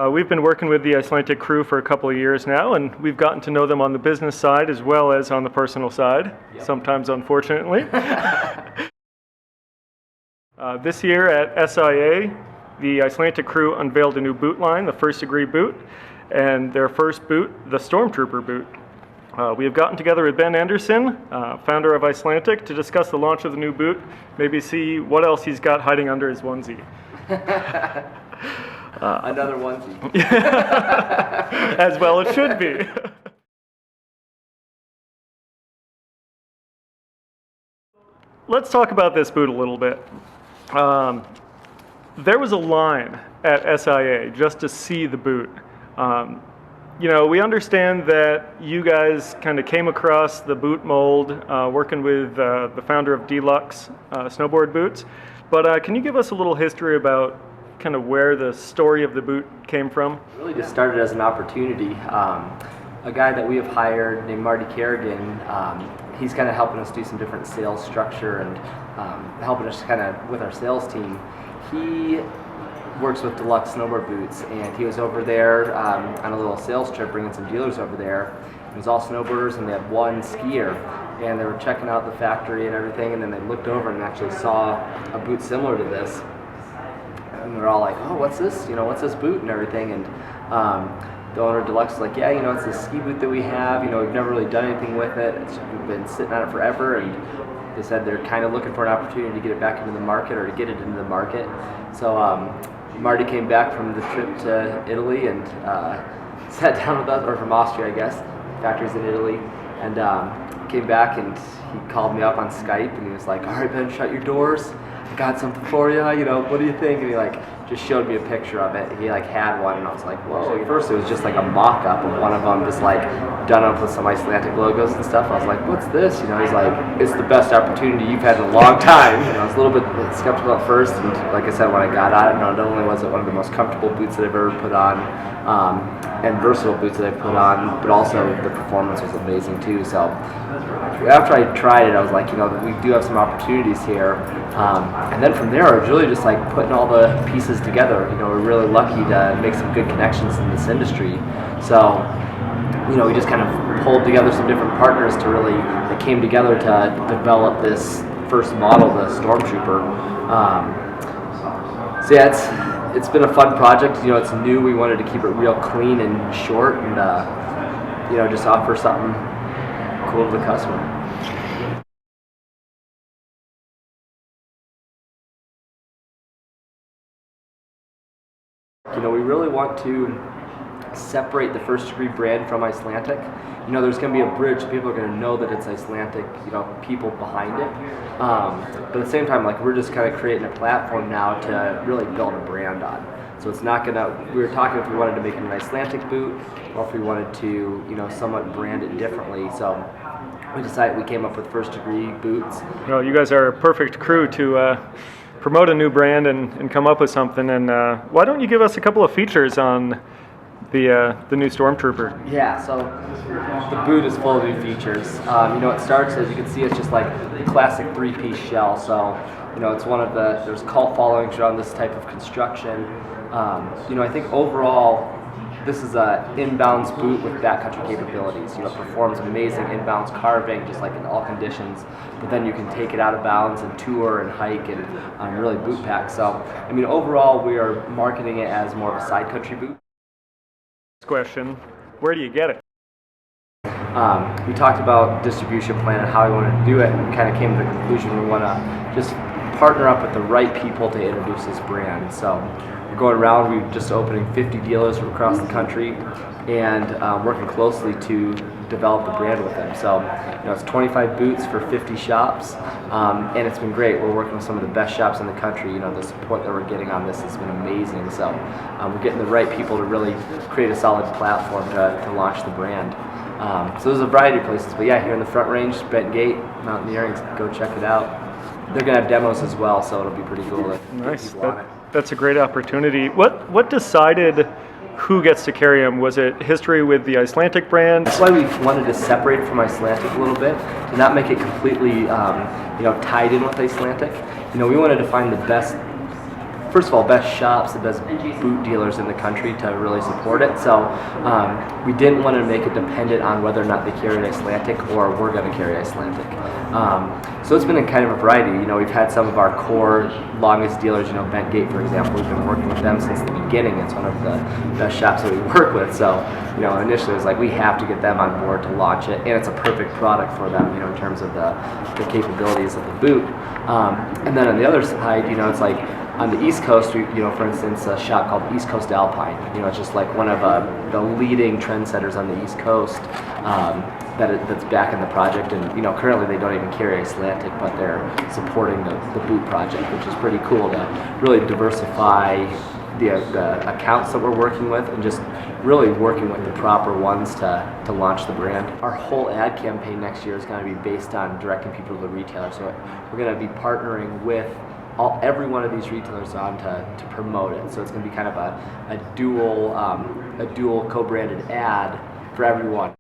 We've been working with the Icelantic crew for a couple of years now, and we've gotten to know them on the business side as well as on the personal side, sometimes unfortunately. This year at SIA, the Icelantic crew unveiled a new boot line, the First Degree boot, and their first boot, the Stormtrooper boot. We have gotten together with Ben Anderson, founder of Icelantic, to discuss the launch of the new boot, maybe see what else he's got hiding under his onesie. Another onesie. As well it should be. Let's talk about this boot a little bit. There was a line at SIA just to see the boot. We understand that you guys kind of came across the boot mold working with the founder of Deluxe snowboard boots, but can you give us a little history about kind of where the story of the boot came from? It really just started as an opportunity. A guy that we have hired named Marty Kerrigan, he's kind of helping us do some different sales structure and helping us kind of with our sales team. He works with Deluxe snowboard boots, and he was over there on a little sales trip bringing some dealers over there. It was all snowboarders, and they had one skier, and they were checking out the factory and everything, and then they looked over and actually saw a boot similar to this. And they're all like, "Oh, what's this? What's this boot?" and everything. And the owner of Deluxe was like, "Yeah, it's the ski boot that we have. We've never really done anything with it. We've been sitting on it forever." And they said they're kind of looking for an opportunity to get it back into the market or to get it into the market. So Marty came back from the trip to Italy and sat down with us, or from Austria, I guess. Factories in Italy, and came back and he called me up on Skype and he was like, "All right, Ben, shut your doors. I got something for you, what do you think?" And he just showed me a picture of it. He had one, and I was like, whoa. At first it was just like a mock-up of one of them, just done up with some Icelantic logos and stuff. I was like, "What's this?" He's like, "It's the best opportunity you've had in a long time." I was a little bit skeptical at first, and like I said, when I got on it, not only was it one of the most comfortable boots that I've ever put on, and versatile boots that I've put on, but also the performance was amazing too. So after I tried it, I was like, we do have some opportunities here. And then from there, I was really just putting all the pieces together. We're really lucky to make some good connections in this industry. So, we just kind of pulled together some different partners that came together to develop this first model, the Stormtrooper. So yeah, it's been a fun project. It's new. We wanted to keep it real clean and short, and just offer something cool to the customer. We really want to separate the First Degree brand from Icelantic. There's going to be a bridge. People are going to know that it's Icelantic, people behind it. But at the same time, we're just kind of creating a platform now to really build a brand on. So it's not going to, we were talking if we wanted to make it an Icelantic boot or if we wanted to, somewhat brand it differently. So we came up with First Degree boots. Well, you guys are a perfect crew to promote a new brand and come up with something. And why don't you give us a couple of features on the new Stormtrooper? Yeah, so the boot is full of new features. It starts, as you can see, it's just like the classic three-piece shell. So, it's one of there's cult followings around this type of construction. I think overall, this is a inbounds boot with backcountry capabilities. It performs amazing inbounds carving, just like in all conditions. But then you can take it out of bounds and tour and hike and really boot pack. So, overall, we are marketing it as more of a side country boot. Question: where do you get it? We talked about distribution plan and how we wanted to do it, and we kind of came to the conclusion we want to just partner up with the right people to introduce this brand. So we're going around, we're just opening 50 dealers from across the country and working closely to develop the brand with them. So it's 25 boots for 50 shops, and it's been great. We're working with some of the best shops in the country. The support that we're getting on this has been amazing. So we're getting the right people to really create a solid platform to launch the brand. So there's a variety of places, but yeah, here in the Front Range, Benton Gate, Mountaineering, go check it out. They're going to have demos as well, so it'll be pretty cool. Nice. That's a great opportunity. What decided who gets to carry them? Was it history with the Icelantic brand? That's why we wanted to separate it from Icelantic a little bit, to not make it completely tied in with Icelantic. We wanted to find the best first of all, best shops, the best boot dealers in the country to really support it. So we didn't want to make it dependent on whether or not they carried Icelantic or we're going to carry Icelantic. So it's been a kind of a variety. You know, we've had some of our core longest dealers, you know, Bentgate, for example. We've been working with them since the beginning. It's one of the best shops that we work with. So, you know, initially it was like we have to get them on board to launch it, and it's a perfect product for them, you know, in terms of the capabilities of the boot. And then on the other side, you know, it's like on the East Coast, you know, for instance, a shop called East Coast Alpine. You know, it's just like one of the leading trendsetters on the East Coast that's back in the project. And, you know, currently they don't even carry Icelantic, but they're supporting the boot project, which is pretty cool to really diversify the accounts that we're working with and just really working with the proper ones to launch the brand. Our whole ad campaign next year is going to be based on directing people to the retailer. So we're going to be partnering with every one of these retailers on to promote it. So it's going to be kind of a dual co-branded ad for everyone.